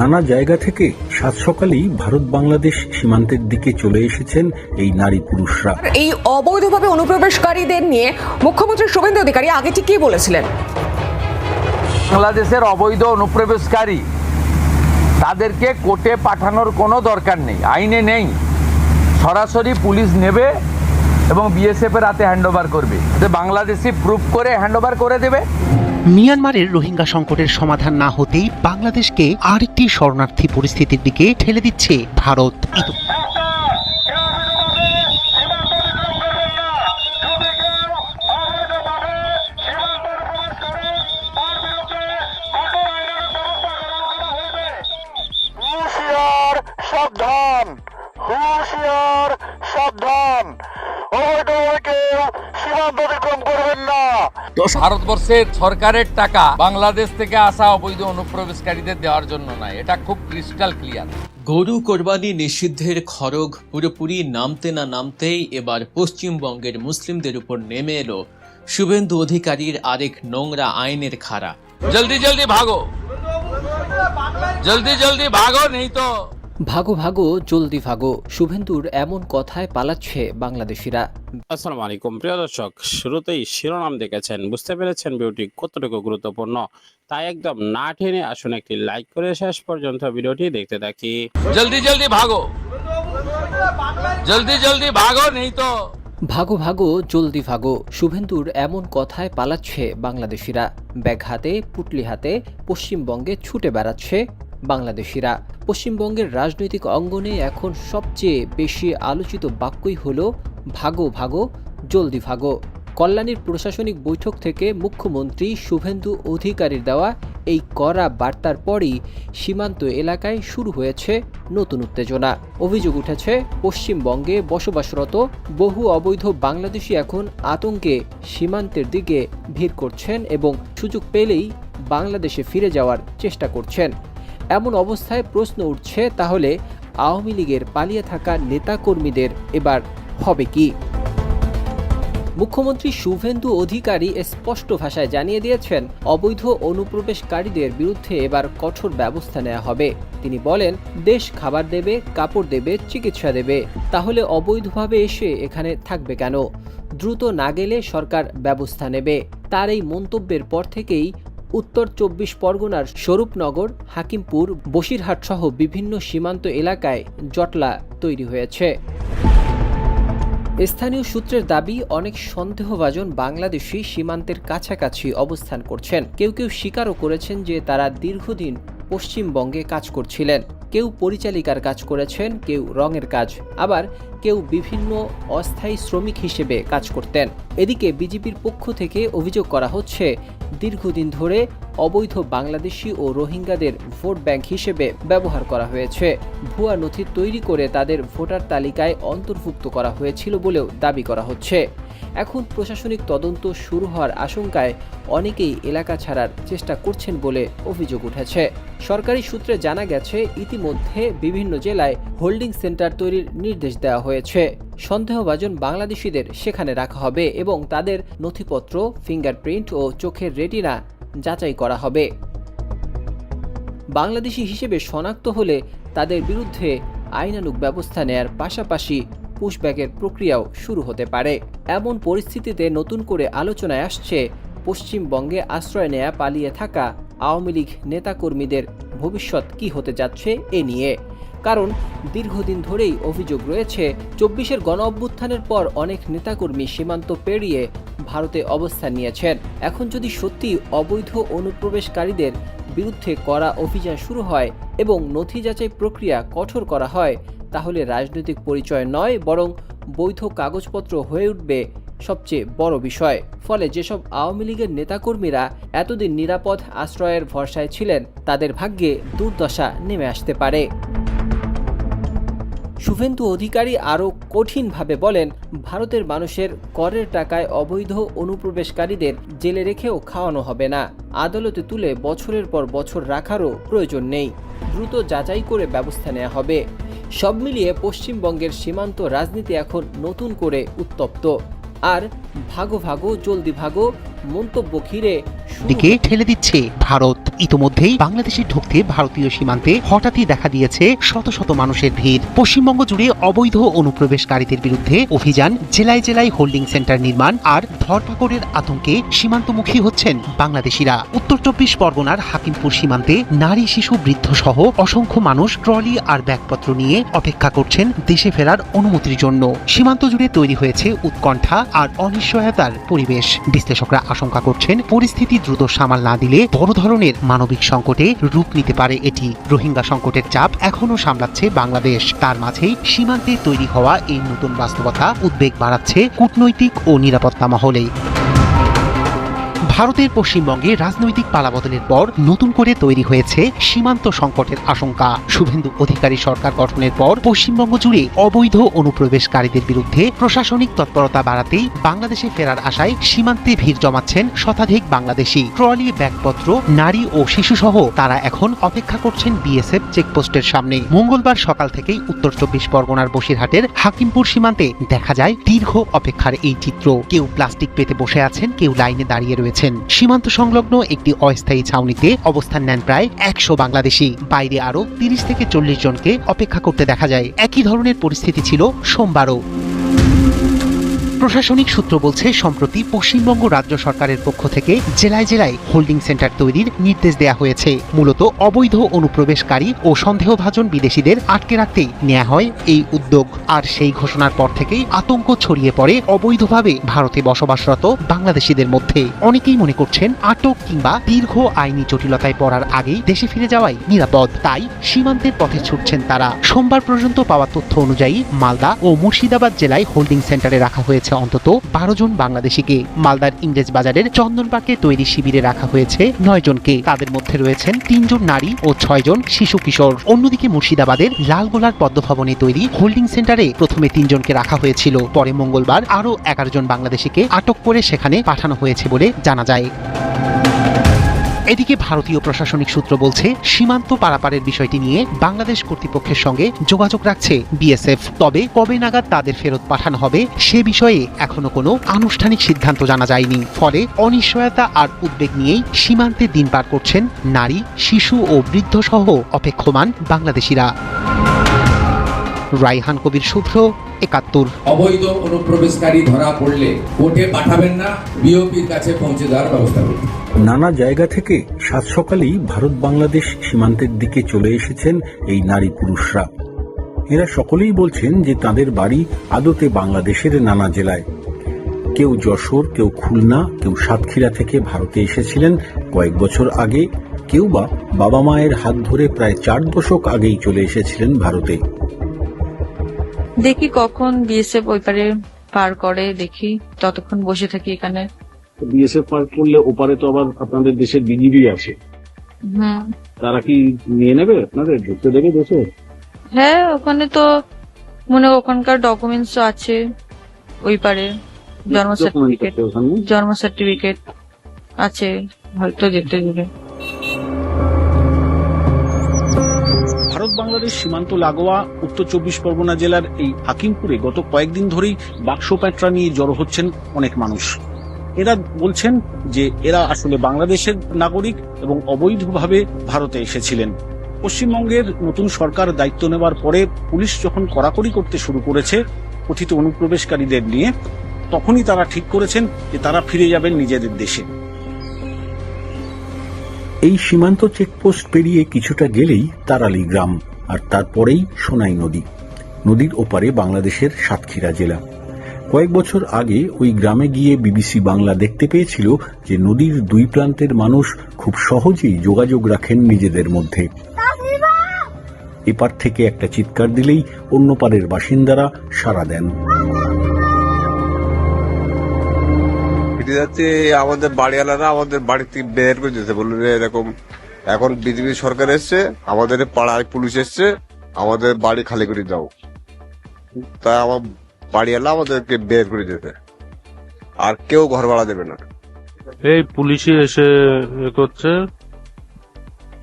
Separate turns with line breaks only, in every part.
নানা জায়গা থেকে সাত সকালেই ভারত বাংলাদেশ সীমান্তের দিকে চলে এসেছেন এই নারী পুরুষরা।
এই অবৈধভাবে অনুপ্রবেশকারীদের নিয়ে মুখ্যমন্ত্রী শুভেন্দু অধিকারী আগে ঠিক কি বলেছিলেন?
বাংলাদেশের অবৈধ অনুপ্রবেশকারী তাদেরকে কোর্টে পাঠানোর কোনো দরকার নেই, আইনে নেই। সরাসরি পুলিশ নেবে এবং বিএসএফ এর হাতে হ্যান্ডওভার করবে। বাংলাদেশি প্রুফ করে হ্যান্ডওভার করে দেবে।
মিয়ানমারের রোহিঙ্গা সংকটের সমাধান না হতেই বাংলাদেশকে আরেকটি শরণার্থী পরিস্থিতির দিকে ঠেলে দিচ্ছে ভারত।
সাবধান, হুঁশিয়ার, সাবধান, সীমান্ত অতিক্রম করবেন না।
ভারতবর্ষের সরকারের টাকা বাংলাদেশ থেকে আসা অবৈধ অনুপ্রবেশকারীদের দেওয়ার জন্য নয়, এটা খুব ক্রিস্টাল ক্লিয়ার।
গরু কোরবানি নিষিদ্ধের খড়গ পুরোপুরি নামতে না নামতেই এবার পশ্চিমবঙ্গের মুসলিমদের উপর নেমে এলো শুভেন্দু অধিকারীর আরেক নোংরা আইনের খাড়া।
জলদি জলদি ভাগো, জলদি জলদি ভাগো, নেই তো
ভাগো ভাগো জলদি ভাগো, শুভেন্দুর এমন কথায় পালাচ্ছে বাংলাদেশিরা।
আসসালামু আলাইকুম প্রিয় দর্শক, শুরুতেই শিরোনাম দেখেছেন, বুঝতে পেরেছেন ভিডিওটি কতটুকু গুরুত্বপূর্ণ, তাই একদম না টেনে আসুন একটি লাইক করে শেষ পর্যন্ত ভিডিওটি দেখতে থাকি।
জলদি জলদি ভাগো, জলদি জলদি ভাগো, নেই তো
ভাগো ভাগো জলদি ভাগো, শুভেন্দুর এমন কথায় পালাচ্ছে বাংলাদেশিরা। ব্যাগ হাতে পুটলি হাতে পশ্চিমবঙ্গে ছুটে বেড়াচ্ছে বাংলাদেশিরা। পশ্চিমবঙ্গের রাজনৈতিক অঙ্গনে এখন সবচেয়ে বেশি আলোচিত বাক্যই হলো ভাগো ভাগো জলদি ভাগো। কল্যাণীর প্রশাসনিক বৈঠক থেকে মুখ্যমন্ত্রী শুভেন্দু অধিকারীর দেওয়া এই কড়া বার্তার পরই সীমান্ত এলাকায় শুরু হয়েছে নতুন উত্তেজনা। অভিযোগ উঠেছে, পশ্চিমবঙ্গে বসবাসরত বহু অবৈধ বাংলাদেশি এখন আতঙ্কে সীমান্তের দিকে ভিড় করছেন এবং সুযোগ পেলেই বাংলাদেশে ফিরে যাওয়ার চেষ্টা করছেন। এমন অবস্থায় প্রশ্ন উঠছে, তাহলে আওয়ামী লীগের পালিয়ে থাকা নেতাকর্মীদের এবার হবে কি? মুখ্যমন্ত্রী শুভেন্দু অধিকারী স্পষ্ট ভাষায় জানিয়ে দিয়েছেন, অবৈধ অনুপ্রবেশকারীদের বিরুদ্ধে এবার কঠোর ব্যবস্থা নেওয়া হবে। তিনি বলেন, দেশ খাবার দেবে, কাপড় দেবে, চিকিৎসা দেবে, তাহলে অবৈধভাবে এসে এখানে থাকবে কেন? দ্রুত না গেলে সরকার ব্যবস্থা নেবে। তার এই মন্তব্যের পর থেকেই উত্তর 24 পরগনার স্বরূপনগর, হাকিমপুর, বসিরহাট সহ বিভিন্ন সীমান্ত এলাকায় জটলা তৈরি হয়েছে। স্থানীয় সূত্রের দাবি, অনেক সন্দেহভাজন বাংলাদেশি সীমান্তের কাছাকাছি অবস্থান করছেন। কেউ কেউ স্বীকারও করেছেন যে তারা দীর্ঘদিন পশ্চিমবঙ্গে কাজ করছিলেন। কেউ পরিচালিকার কাজ করেছেন, কেউ রঙের কাজ, আবার কেউ বিভিন্ন অস্থায়ী শ্রমিক হিসেবে কাজ করতেন। এদিকে বিজেপির পক্ষ থেকে অভিযোগ করা হচ্ছে, দীর্ঘদিন ধরে অবৈধ বাংলাদেশি ও রোহিঙ্গাদের ভোট ব্যাংক হিসেবে ব্যবহার করা হয়েছে। ভুয়া নথি তৈরি করে তাদের ভোটার তালিকায় অন্তর্ভুক্ত করা হয়েছিল বলেও দাবি করা হচ্ছে। এখন প্রশাসনিক তদন্ত শুরু হওয়ার আশঙ্কায় অনেকেই এলাকা ছাড়ার চেষ্টা করছেন বলে অভিযোগ উঠেছে। সরকারি সূত্রে জানা গেছে, ইতিমধ্যে বিভিন্ন জেলায় হোল্ডিং সেন্টার তৈরির নির্দেশ দেওয়া হয়েছে। সন্দেহভাজন বাংলাদেশিদের সেখানে রাখা হবে এবং তাদের নথিপত্র, ফিঙ্গারপ্রিন্ট ও চোখের রেটিনা যাচাই করা হবে। বাংলাদেশি হিসেবে শনাক্ত হলে তাদের বিরুদ্ধে আইনানুগ ব্যবস্থা নেয়ার পাশাপাশি পুশব্যাকের প্রক্রিয়াও শুরু হতে পারে। এমন পরিস্থিতিতে নতুন করে আলোচনায় আসছে পশ্চিমবঙ্গে আশ্রয় নেয়া পালিয়ে থাকা আওয়ামী লীগ নেতাকর্মীদের ভবিষ্যৎ কি হতে যাচ্ছে এ নিয়ে। কারণ দীর্ঘদিন ধরেই অভিযোগ রয়েছে, 24-এর গণ অভ্যুত্থানের পর অনেক নেতাকর্মী সীমান্ত পেরিয়ে ভারতে অবস্থান নিয়েছেন। এখন যদি সত্যি অবৈধ অনুপ্রবেশকারীদের বিরুদ্ধে কড়া অভিযান শুরু হয় এবং নথি যাচাই প্রক্রিয়া কঠোর করা হয়, তাহলে রাজনৈতিক পরিচয় নয়, বরং বৈধ কাগজপত্র হয়ে উঠবে সবচেয়ে বড় বিষয়। ফলে যেসব আওয়ামী লীগের নেতাকর্মীরা এতদিন নিরাপদ আশ্রয়ের ভরসায় ছিলেন, তাদের ভাগ্যে দুর্দশা নেমে আসতে পারে। শুভেন্দু অধিকারী আরও কঠিনভাবে বলেন, ভারতের মানুষের করের টাকায় অবৈধ অনুপ্রবেশকারীদের জেলে রেখেও খাওয়ানো হবে না। আদালতে তুলে বছরের পর বছর রাখারও প্রয়োজন নেই। দ্রুত যাচাই করে ব্যবস্থা নেওয়া হবে। সব মিলিয়ে পশ্চিমবঙ্গের সীমান্ত রাজনীতি এখন নতুন করে উত্তপ্ত। আর ভাগো ভাগো জলদি ভাগো মন্তব্য ঘিরে
দিকে ঠেলে দিচ্ছে ভারত। ইতোমধ্যেই বাংলাদেশে ঢুকতে ভারতীয় সীমান্তে হঠাৎই দেখা দিয়েছে শত শত মানুষের ভিড়। পশ্চিমবঙ্গ জুড়ে অবৈধ অনুপ্রবেশকারীদের বিরুদ্ধে অভিযান, জেলায় জেলায় হোল্ডিং সেন্টার নির্মাণ আর ধরপাকড়ের আতঙ্কে সীমান্তমুখী হচ্ছেন বাংলাদেশিরা। উত্তর 24 পরগনার হাকিমপুর সীমান্তে নারী, শিশু, বৃদ্ধ সহ অসংখ্য মানুষ ট্রলি আর ব্যাগপত্র নিয়ে অপেক্ষা করছেন দেশে ফেরার অনুমতির জন্য। সীমান্ত জুড়ে তৈরি হয়েছে উৎকণ্ঠা আর অনিশ্চয়তার পরিবেশ। বিশ্লেষকরা আশঙ্কা করছেন পরিস্থিতি দ্রুত সামাল না দিলে বড় ধরনের মানবিক সংকটে রূপ নিতে পারে এটি। রোহিঙ্গা সংকটের চাপ এখনো সামলাচ্ছে বাংলাদেশ। তার মাঝেই সীমান্তে তৈরি হওয়া এই নতুন বাস্তবতা উদ্বেগ বাড়াচ্ছে কূটনৈতিক ও নিরাপত্তা মহলে। ভারতের পশ্চিমবঙ্গে রাজনৈতিক পালাবদলের পর নতুন করে তৈরি হয়েছে সীমান্ত সংকটের আশঙ্কা। শুভেন্দু অধিকারী সরকার গঠনের পর পশ্চিমবঙ্গ জুড়ে অবৈধ অনুপ্রবেশকারীদের বিরুদ্ধে প্রশাসনিক তৎপরতা বাড়াতেই বাংলাদেশে ফেরার আশায় সীমান্তে ভিড় জমাচ্ছেন শতাধিক বাংলাদেশি। ট্রলি, ব্যাগপত্র, নারী ও শিশুসহ তারা এখন অপেক্ষা করছেন বিএসএফ চেকপোস্টের সামনে। মঙ্গলবার সকাল থেকেই উত্তর 24 পরগনার বসিরহাটের হাকিমপুর সীমান্তে দেখা যায় দীর্ঘ অপেক্ষার এই চিত্র। কেউ প্লাস্টিক পেতে বসে আছেন, কেউ লাইনে দাঁড়িয়ে রয়েছে। সীমান্ত সংলগ্ন একটি অস্থায়ী ছাউনিতে অবস্থান নেন প্রায় 100 বাংলাদেশি। বাইরে আরো 30 থেকে 40 জনকে অপেক্ষা করতে দেখা যায়। একই ধরনের পরিস্থিতি ছিল সোমবারও। প্রশাসনিক সূত্র বলছে, সম্প্রতি পশ্চিমবঙ্গ রাজ্য সরকারের পক্ষ থেকে জেলায় জেলায় হোল্ডিং সেন্টার তৈরির নির্দেশ দেওয়া হয়েছে। মূলত অবৈধ অনুপ্রবেশকারী ও সন্দেহভাজন বিদেশিদের আটকে রাখতেই নেওয়া হয় এই উদ্যোগ। আর সেই ঘোষণার পর থেকেই আতঙ্ক ছড়িয়ে পড়ে অবৈধভাবে ভারতে বসবাসরত বাংলাদেশিদের মধ্যে। অনেকেই মনে করছেন আটক কিংবা দীর্ঘ আইনি জটিলতায় পড়ার আগেই দেশে ফিরে যাওয়াই নিরাপদ। তাই সীমান্তের পথে ছুটছেন তারা। সোমবার পর্যন্ত পাওয়া তথ্য অনুযায়ী মালদা ও মুর্শিদাবাদ জেলায় হোল্ডিং সেন্টারে রাখা হয়েছে অন্তত 12 জন বাংলাদেশিকে। মালদার ইংরেজ বাজারের চন্দনপার্কে তৈরি শিবিরে রাখা হয়েছে 9 জনকে। তাদের মধ্যে রয়েছেন 3 জন নারী ও 6 জন শিশু কিশোর। অন্যদিকে মুর্শিদাবাদের লালগোলার পদ্মভবনে তৈরি হোল্ডিং সেন্টারে প্রথমে 3 জনকে রাখা হয়েছিল। পরে মঙ্গলবার আরও 11 জন বাংলাদেশিকে আটক করে সেখানে পাঠানো হয়েছে বলে জানা যায়। এদিকে ভারতীয় প্রশাসনিক সূত্র বলছে, সীমান্ত পারাপারের বিষয়টি নিয়ে বাংলাদেশ কর্তৃপক্ষের সঙ্গে যোগাযোগ রাখছে বিএসএফ। তবে কবে নাগাদ তাদের ফেরত পাঠানো হবে সে বিষয়ে এখনো কোনো আনুষ্ঠানিক সিদ্ধান্ত জানা যায়নি। ফলে অনিশ্চয়তা আর উদ্বেগ নিয়েই সীমান্তে দিন পার করছেন নারী, শিশু ও বৃদ্ধ সহ অপেক্ষমান বাংলাদেশিরা। রাইহান কবির, শুভ্র, 71।
অবৈধ অনুপ্রবেশকারী ধরা পড়লে কোর্টে পাঠাবেন না, বিওপির কাছে পৌঁছে দেওয়ার ব্যবস্থা করুন।
নানা জায়গা থেকে সাত সকালেই ভারত বাংলাদেশ সীমান্তের দিকে চলে এসেছেন এই নারী পুরুষরা। এরা সকলেই বলছেন যে তাদের বাড়ি আদতে বাংলাদেশের নানা জেলায়। কেউ যশোর, কেউ খুলনা, কেউ সাতক্ষীরা থেকে ভারতে এসেছিলেন কয়েক বছর আগে। কেউ বা বাবা মায়ের হাত ধরে প্রায় 4 দশক আগেই চলে এসেছিলেন ভারতে।
দেখি কখন বিএসএফ ওই পারে পার করে, দেখি ততক্ষণ বসে থাকি এখানে।
বিএসএফ পার করলে ওপারে তো আবার আপনাদের দেশের বিজিবি আছে, তারা কি নিয়ে নেবে, আপনাদের ঢুকতে দেবে দেশে?
হ্যাঁ, ওখানে তো ওখানকার ডকুমেন্টস আছে, ওই পারে জন্ম সার্টিফিকেট আছে, হয়তো যেতে দেবে।
ভারত বাংলাদেশ সীমান্ত লাগোয়া উত্তর 24 পরগনা জেলার এই হাকিমপুরে গত কয়েকদিন ধরেই বাক্স প্যাঁটরা নিয়ে জড়ো হচ্ছেন অনেক মানুষ। এরা বলছেন যে এরা আসলে বাংলাদেশের নাগরিক এবং অবৈধভাবে ভারতে এসেছিলেন। পশ্চিমবঙ্গের নতুন সরকার দায়িত্ব নেওয়ার পরে পুলিশ যখন কড়াকড়ি করতে শুরু করেছে কথিত অনুপ্রবেশকারীদের নিয়ে, তখনই তারা ঠিক করেছেন যে তারা ফিরে যাবেন নিজেদের দেশে।
এই সীমান্ত চেকপোস্ট পেরিয়ে কিছুটা গেলেই তারালি গ্রাম, আর তারপরেই সোনাই নদী। নদীর ওপারে বাংলাদেশের সাতক্ষীরা জেলা। কয়েক বছর আগে ওই গ্রামে গিয়ে বিবিসি বাংলা দেখতে পেয়েছিল যে নদীর দুই প্রান্তের মানুষ খুব সহজেই যোগাযোগ রাখেন নিজেদের মধ্যে। এপার থেকে একটা চিৎকার দিলেই অন্য পারের বাসিন্দারা সাড়া দেন।
যাচ্ছে আমাদের বাড়িওয়ালারা আমাদের বাড়ি থেকে বের করে দিতে বললো যে এরকম এখন বিজেপি সরকার এসছে, আমাদের পাড়ায় পুলিশ এসছে, আমাদের বাড়ি খালি করে দাও। তাই আমার বাড়িওয়ালা আমাদেরকে বের করে দিতে, আর কেউ ঘর ভাড়া দেবে না।
এই পুলিশই এসে করছে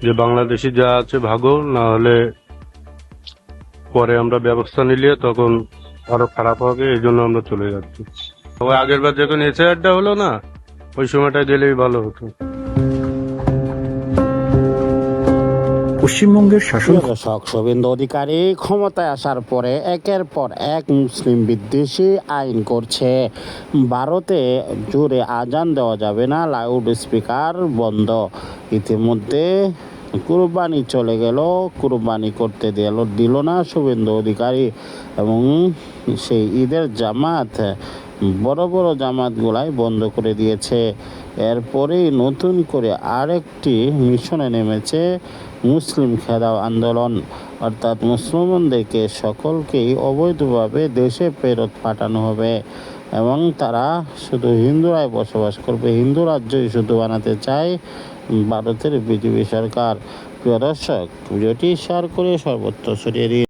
যে বাংলাদেশি যা আছে ভাগো, না হলে পরে আমরা ব্যবস্থা নিলে তখন আরো খারাপ হবে, এই জন্য আমরা চলে যাচ্ছি। আগের বার যখন এসআইআরটা হলো না, ওই সময়টা দিলেই ভালো হতো।
পশ্চিমবঙ্গের শাসন
দর্শক, শুভেন্দু অধিকারী ক্ষমতায় আসার পরে একের পর এক মুসলিম বিদ্বেষী আইন করছে। ভারতে জোরে আজান দেওয়া যাবে না, লাউড স্পিকার বন্ধ। ইতিমধ্যে কুরবানি চলে গেল, কুরবানি করতে দিল না শুভেন্দু অধিকারী, এবং সেই ঈদের জামাত বড় বড় জামাতগুলাই বন্ধ করে দিয়েছে। এরপরেই নতুন করে আরেকটি মিশনে নেমেছে মুসলিম খেদাও আন্দোলন, অর্থাৎ মুসলমানদেরকে সকলকেই অবৈধভাবে দেশে ফেরত পাঠানো হবে এবং তারা শুধু হিন্দুরাই বসবাস করবে, হিন্দু রাজ্যই শুধু বানাতে চায় ভারতের বিজেপি সরকার। প্রিয় দর্শক, ভিডিওটি শেয়ার করে সর্বত্র ছড়িয়ে দিন।